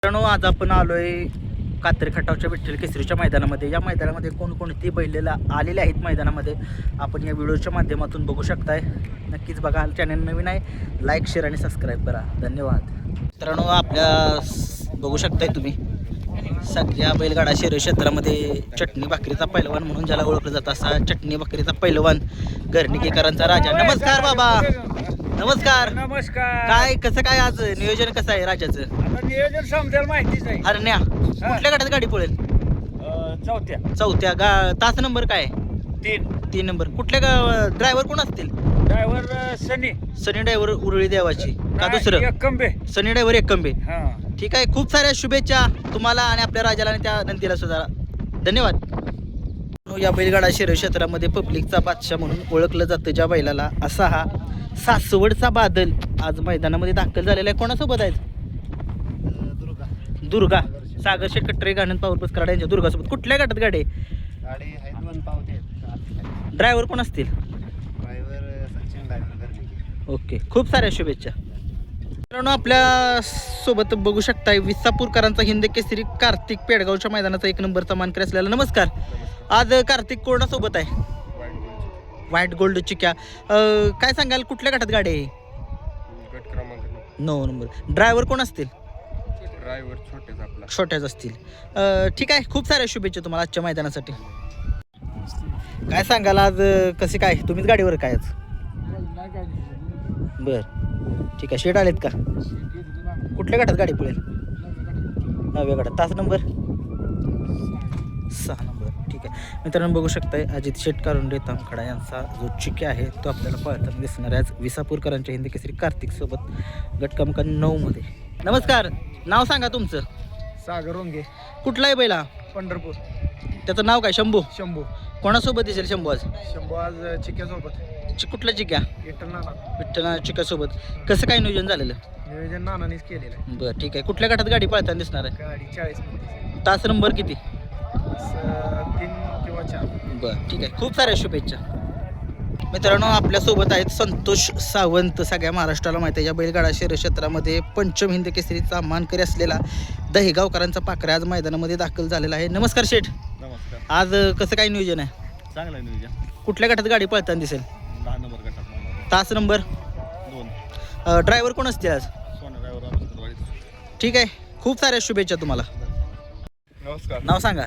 मित्रांनो, आज आपण आलोय कात्री खटावच्या विठ्ठल केसरीच्या मैदानामध्ये. या मैदानामध्ये कोणकोणती बैलेला आलेले आहेत मैदानामध्ये आपण या व्हिडिओच्या माध्यमातून बघू शकताय. नक्कीच बघा. चॅनल नवीन आहे, लाईक शेअर आणि सबस्क्राईब करा. धन्यवाद. मित्रांनो, आपल्या बघू शकताय तुम्ही सगळ्या बैलगाडा शहर क्षेत्रामध्ये चटणी भाकरीचा पैलवान म्हणून ज्याला ओळखलं जातं असा चटणी भाकरीचा पैलवान गर्णिकेकरांचा राजा. नमस्कार बाबा. नमस्कार. नमस्कार. काय कसं काय आज नियोजन कसं आहे राजाचं? आता नियोजन समजायला माहितीच आहे. हरण्या कुठल्या गटात गाडी पळेल? चौथ्या तास नंबर काय? 3 नंबर. कुठल्या ड्रायव्हर कोण असतील? ड्रायव्हर सनी ड्रायव्हर उरळी देवाची का दुसरं? एकंबे. सनी ड्रायव्हर एकंबे. हा, ठीक आहे. खूप साऱ्या शुभेच्छा तुम्हाला आणि आपल्या राजाला आणि त्या नंदीला सुद्धा. धन्यवाद. या बैलगाडा शहर क्षेत्रामध्ये पब्लिकचा बादशाह म्हणून ओळखलं जातं ज्या बैलाला, असा हा सासवडचा बादल आज मैदानामध्ये दाखल झालेला आहे. कोणासोबत आहे? दुर्गा. सागर शेठ कट्टरे, गाणन पॉवर प्लस कराड यांच्या दुर्गासोबत. कुठल्या गटात गाडी? ड्रायव्हर कोण असतील? ओके. खूप साऱ्या शुभेच्छा. मित्रांनो, आपल्या सोबत बघू शकताय विसापूरकरांचा हिंद केसरी कार्तिक पेडगावच्या मैदानाचा 1 नंबरचा मानकरी असलेला. नमस्कार. आज कार्तिक कोणासोबत आहे? व्हाईट गोल्ड चिक्या. काय सांगाल कुठल्या गटात गाडी आहे? गट क्रमांक 9 नंबर. ड्रायव्हर कोण असतील? ड्रायव्हर छोट्याच असतील. ठीक आहे. खूप साऱ्या शुभेच्छा तुम्हाला आजच्या मैदानासाठी. काय सांगाल आज कसे काय? तुम्हीच गाडीवर काय आज? बर, ठीक आहे. शेट आलेत का? कुठल्या गटात गाडी पळेल? 9व्या गटात. तास नंबर 6 नंबर. ठीक आहे. मित्रांनो, बघू शकताय अजित शेट कारुंडे तामखडा यांचा जो चिक्या आहे तो आपल्याला पळताना दिसणार आहे आज विसापूरकरांच्या हिंद केसरी कार्तिक सोबत गट क्रमांक 9 मध्ये. नमस्कार. नाव सांगा तुमचं? सागर रोंगे. कुठला आहे बैला? पंढरपूर. त्याचं नाव काय? शंभू. शंभू. कोणासोबत दिसेल शंभू आज? शंभू आज चिक्यासोबत. कुठला चिक्या? नाना. विठ्ठल चिक्यासोबत. कसं काय नियोजन झालेलं? नियोजन नानानीच केलेलं आहे. बरं, ठीक आहे. कुठल्या गटात गाडी पळताना दिसणार आहे? गाडी 40 मध्ये. तास नंबर किती? 3 किंवा 4. बरं, ठीक आहे. खूप साऱ्या शुभेच्छा. मित्रांनो, आपल्यासोबत आहेत संतोष सावंत. सगळ्या महाराष्ट्राला माहिती आहे या बैलगाडा शहर क्षेत्रामध्ये पंचम हिंद केसरीचा मानकरी असलेला दहेगावकरांचा पाखरा आज मैदानामध्ये दाखल झालेला आहे. नमस्कार शेठ. नमस्कार. आज कसं काय नियोजन आहे? चांगलं आहे नियोजन. कुठल्या गटात गाडी पळताना दिसेल? 10 नंबर गटात. तास नंबर 2. ड्रायव्हर कोण असतील आज? सोना ड्रायव्हर. ठीक आहे. खूप साऱ्या शुभेच्छा तुम्हाला. नमस्कार. नाव सांगा.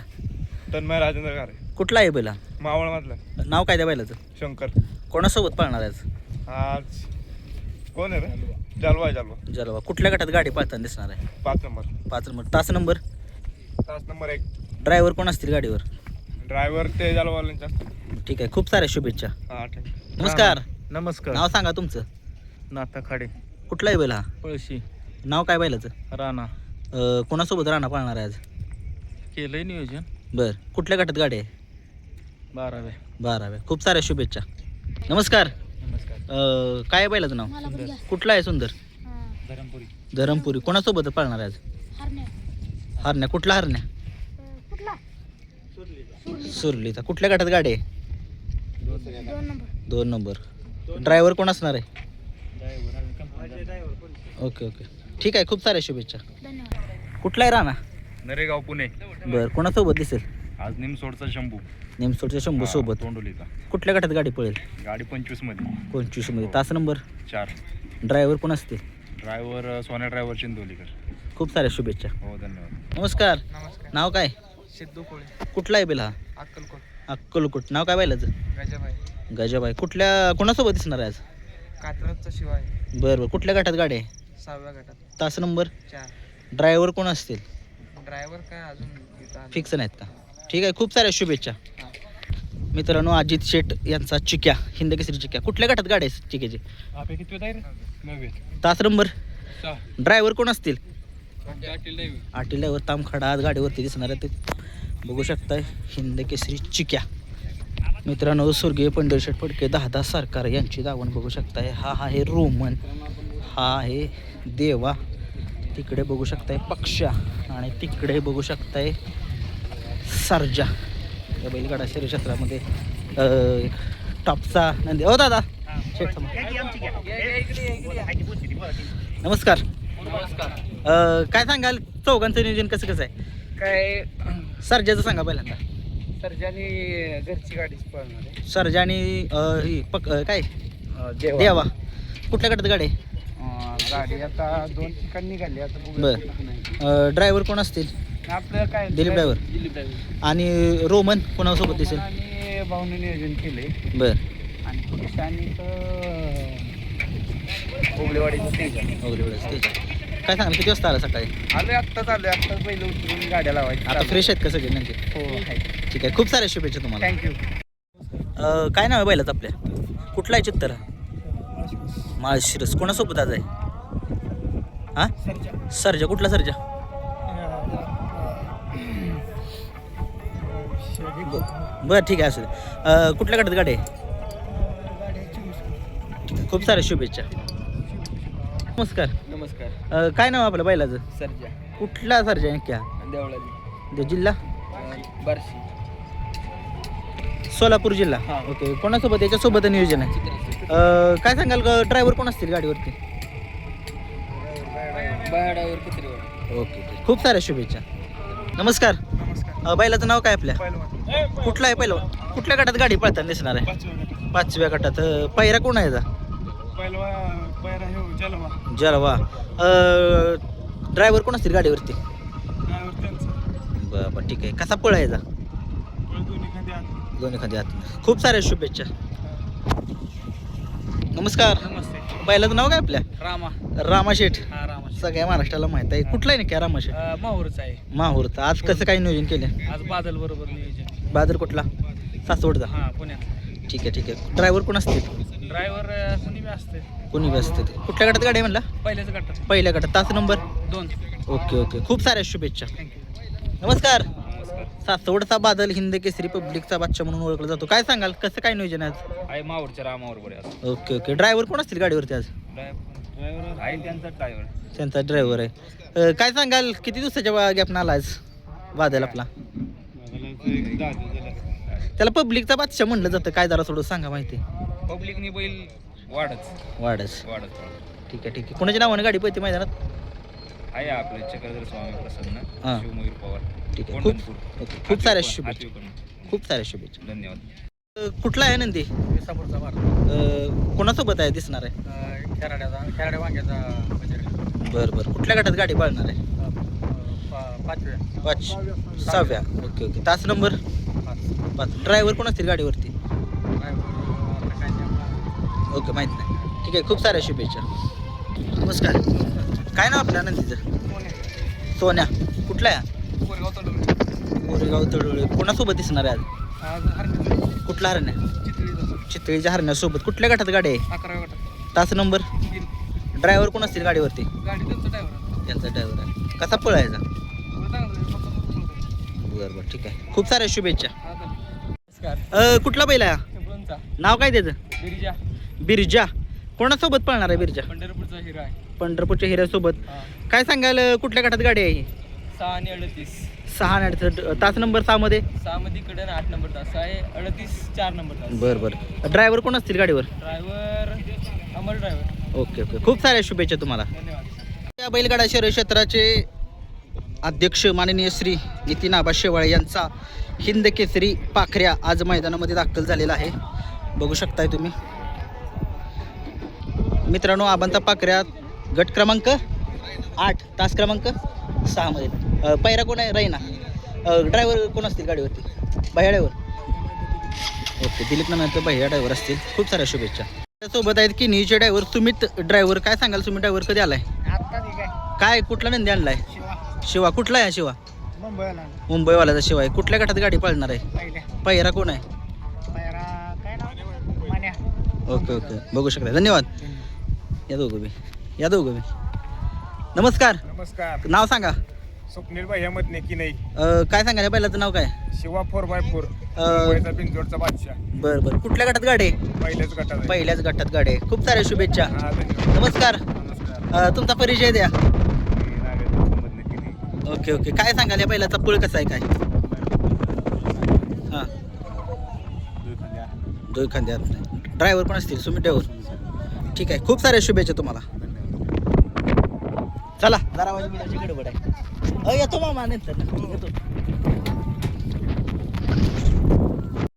तन्मय राजेंद्र गारे. कुठला आहे बैला? मावळ मधला. नाव काय त्या बैलाचं? शंकर. कोणासोबत पळणार आहे आज? आज कोण आहे रे? जालवा. जलवा. कुठल्या गटात गाडी पळताना दिसणार आहे? 5 नंबर. 5 नंबर. तास नंबर तास नंबर 1. ड्रायव्हर कोण असतील गाडीवर? ड्रायव्हर ते जालवाल्यांचा. ठीक आहे. खूप साऱ्या शुभेच्छा. नमस्कार. नमस्कार. नमस्कार. नाव सांगा तुमचं? नाथा खाडे. कुठला आहे बैल हा? पळशी. नाव काय बैलाचं? राणा. कोणासोबत राहणार पाळणार आहे आज? केलंय नियोजन. बर. कुठल्या गटात गाडी आहे? 12व्या. 12व्या. खूप साऱ्या शुभेच्छा. नमस्कार. नमस्कार. काय आहे बैलाचं नाव? कुठला आहे? सुंदर. धरमपुरी. धरमपुरी. कोणासोबत पाळणार आहे आज? हरण्या. कुठला हरण्या? सुरलीचा. कुठल्या गटात गाडी आहे? 2 नंबर. ड्रायव्हर कोण असणार आहे? ओके. ठीक आहे. खूप साऱ्या शुभेच्छा. कुठला आहे राणा? नरेगाव पुणे. बर. कोणासोबत दिसेल? आज निमसोडचा शंभू. नेमसोडच्या शंभू सोबत. तोंडोलीचा. कुठल्या गटात गाडी पळेल? गाडी 25 मध्ये. 25 मध्ये. तास नंबर 4. ड्रायव्हर कोण असतील? ड्रायव्हर सोन्या ड्रायव्हर चिंदोलीकर. खूप साऱ्या शुभेच्छा. हो, धन्यवाद. नमस्कार. नाव काय? सिद्धू कोळे. कुठला आहे बैल हा? अक्कलकोट. अक्कलकोट. नाव काय बैलाचं? गजाबाई. गजाबाई. कुठल्या कोणासोबत दिसणार आहे आज? कात्रजचा शिवाय. बरं. कुठल्या गटात गाडी आहे? 6व्या गटात. तास नंबर 4. ड्रायव्हर कोण असतील? ड्रायव्हर काय अजून फिक्स नाहीत का? ठीक आहे. खूप साऱ्या शुभेच्छा. मित्रांनो, अजित शेठ यांचा चिक्या हिंद केसरी चिक्या. कुठल्या गटात गाडी आहे चिक्याची? तास नंबर. ड्रायव्हर कोण असतील? आटील ड्रायव्हर तामखडा आज गाडीवरती दिसणार आहे ते बघू शकताय. हिंद केसरी चिक्या. मित्रांनो, स्वर्गीय पंढर शेठ फडके 10 सरकार यांची दावण बघू शकताय. हा आहे रोमन. हा आहे देवा. तिकडे बघू शकताय पक्षा आणि तिकडे बघू शकताय सर्जा. या बैलगाडा शहर क्षेत्रामध्ये टॉपचा नंदी. हो दादा शेठ. नमस्कार. काय सांगाल चौघांचं नियोजन कसं कसं आहे? काय सर्जाचं सांगा पहिल्यांदा. सर्जानी घरची गाडीच पळणार आहे. सर्जा आणि ही काय देवा कुठल्या गटात गाडी आहे? गाडी आता 2 ठिकाणी निघाली आता बघूया बरं. कुठं नाही. ड्रायव्हर कोण असतील? आपलं काय दिलीप driver. दिलीप ड्रायव्हर आणि रोमन कोणासोबत दिसेल? आणि भाऊने नियोजन केलंय बरं. आणि पुढे आणि ओगलेवाडीचं स्टेज आहे. काय सांगाल किती वाजता आला सकाळी? आलोय आत्ताच पहिलं उतरून गाड्या लावायच्या. आता फ्रेश आहेत का सगळे नेमके? हो आहे. ठीक आहे, खूप साऱ्या शुभेच्छा तुम्हाला. थँक्यू. काय नाव आहे बैलाचं आपल्या? कुठला आहे चित्तर? माळशिरस. कोणासोबत आज आहे? हां सर्जा. कुठला सर्जा? बरं ठीक आहे, असू दे. कुठल्या गटात गाडी आहे? खूप साऱ्या शुभेच्छा. नमस्कार. नमस्कार. काय नाव आपलं बैलाचं? सर्जा कुठला सर्जा आहे क्या? देवळाली जिल्हा बार्शी सोलापूर जिल्हा. हां. ओके. कोणासोबत? याच्यासोबत नियोजन आहे. काय सांगाल ड्रायव्हर कोण असतील गाडीवरती? बहाडावर कुत्रीवर. ओके. खूप साऱ्या शुभेच्छा. नमस्कार. नमस्कार. बैलाचं नाव काय आपल्या? कुठला आहे पहिलं? कुठल्या गटात गाडी पळताना दिसणार आहे? 5व्या गटात. पहिरा कोण आहे याचा? जलवा. ड्रायव्हर कोण असतील गाडीवरती? बरं ठीक आहे. कसा पळ आहे याचा? दोन्ही खाली आत. खूप साऱ्या शुभेच्छा. नमस्कार. नमस्ते. बैलाचं नाव काय आपल्या? रामा. रामाशेठ. हा रामा. सगळ्या महाराष्ट्राला माहित आहे. कुठला आहे नक्की रामाशेठ? माहूरचा आहे. माहूरचं. आज कसं काय नियोजन केलं? आज बादल बरोबर नियोजन. बादर कुठला? सासवडचा. हा पुण्यात. ठीक आहे ठीक आहे. ड्रायव्हर कोण असतील? ड्रायव्हर कुणी बी असते. कोणी बी असते ते. कुठल्या गटात गाडी आहे म्हणला? पहिल्याच गटात पहिल्या गटात. तास नंबर? 2. Okay okay. खूप साऱ्या शुभेच्छा. थँक्यू. नमस्कार. नमस्कार. सासवडचा बादल हिंद केसरी पब्लिकचा बादशाह म्हणून ओळखला जातो. काय सांगाल कसं काय नियोजन आहे आज? आहे माहूरच्या रामावर बरोबर. Okay okay. ड्रायव्हर कोण असतील गाडीवरती आज? ड्रायव्हर आहे त्यांचा ड्रायव्हर. त्यांचा ड्रायव्हर आहे. काय सांगाल किती दिवसाच्या गॅपनं आला आज बादल आपला? त्याला पब्लिकचा बादशाह म्हणलं जातं. काय जरा थोडं सांगा माहिती. पब्लिकनी बैल वाढच वाढच. वाढच. ठीक आहे ठीक आहे. कोणाच्या नावाने गाडी पळते मैदानात? आहे आपले चक्रधर स्वामी प्रसन्न हां. शिवमयूर पवार. ठीक आहे. कोंढणपूर. ओके. खूप साऱ्या शुभेच्छा. खूप साऱ्या शुभेच्छा. धन्यवाद. कुठला आहे नंदी? विसापूरचा बार. कोणासोबत आहे दिसणार आहे? खेराड्या वांग्याचा बरं बरं. कुठल्या गटात गाडी पाळणार आहे? 5व्या. 6व्या. Okay okay. तास नंबर? 5. ड्रायव्हर कोण असतील गाडीवरती? ओके माहीत नाही. ठीक आहे. खूप साऱ्या शुभेच्छा. नमस्कार. काय नाव आपल्या नंदीचं? सोन्या. कुठला आहे? कोरेगाव तळोळे. कोणासोबत दिसणार आहे आज? कुठला हरण्या? चितळीच्या हरण्यासोबत. कुठल्या गटात गाडी आहे? 11व्या गटात. तास नंबर? ड्रायव्हर कोण असतील गाडीवरती? गाडी त्यांचा ड्रायव्हर. त्यांचा ड्रायव्हर आहे. कसा पळायचा? बरं बरं ठीक आहे. खूप साऱ्या शुभेच्छा. नमस्कार. कुठला बैल आहे? नाव काय त्याचं? बिरिजा. बिरजा. कोणासोबत पळणार आहे बिरजा? पंढरपूरचा हिरा आहे. पंढरपूरच्या हिऱ्यासोबत. काय सांगाल कुठल्या गटात गाडी आहे ही? 6 आणि 38. 6 आणि तास नंबर 6 मध्ये? 6 मध्ये कडे 8 नंबर तास आहे. 38 4 नंबर तास. बरं बरं. ड्रायव्हर कोण असतील गाडीवर? ड्रायव्हर अमर ड्रायव्हर. Okay okay. खूप साऱ्या शुभेच्छा तुम्हाला. धन्यवाद. या बैलगाडा शहर क्षेत्राचे अध्यक्ष माननीय श्री नितीन आबा शेवाळे यांचा हिंद केसरी पाखऱ्या आज मैदानामध्ये दाखल झालेला आहे. बघू शकताय तुम्ही मित्रांनो. आबांचा पाखऱ्या गट क्रमांक 8 तास क्रमांक 6 मध्ये. पैरा कोण आहे? रैना. ड्रायव्हर कोण असतील गाडीवरती? भैया ड्रायव्हर. ओके. दिलीप नानाचं भैया ड्रायव्हर असतील. खूप साऱ्या शुभेच्छा. त्यासोबत आहेत की नीचे ड्रायव्हर सुमित ड्रायव्हर. काय सांगाल सुमित ड्रायव्हर कधी आलाय? आता ठीक आहे. काय कुठला नंदी आणलाय? शिवा. कुठला आहे शिवा? मुंबईला मुंबईवाल्याचा शिवा आहे. कुठल्या गटात गाडी पाळणार आहे? पहिल्या. पहिरा कोण आहे? पैरा काय नाव? मान्या. Okay okay. बघू शकता. धन्यवाद. या दोघं बी. नमस्कार. नमस्कार. नाव सांगा. स्वप्नील भाई मधने की नाही. काय सांगा या बैलाचं नाव काय? शिवा 4x4. बिंजोडचा बादशाह. बरं बरं. कुठल्या गटात गाडी आहे? पहिल्याच गटात आहे. पहिल्याच गटात गाडी आहे. खूप साऱ्या शुभेच्छा. हा, धन्यवाद. नमस्कार. नमस्कार. तुमचा परिचय द्या. मी नागरिकांमधने की नाही. Okay okay. काय सांगाल या बैलाचा पळ कसा आहे काय? हां. दोन खांद्यात नाही. ड्रायव्हर पण असतील सुमित ड्रायव्हर. ठीक आहे. खूप साऱ्या शुभेच्छा तुम्हाला. चला. जरा माझी मिळाची गडबड आहे येतो मामा नंतर येतो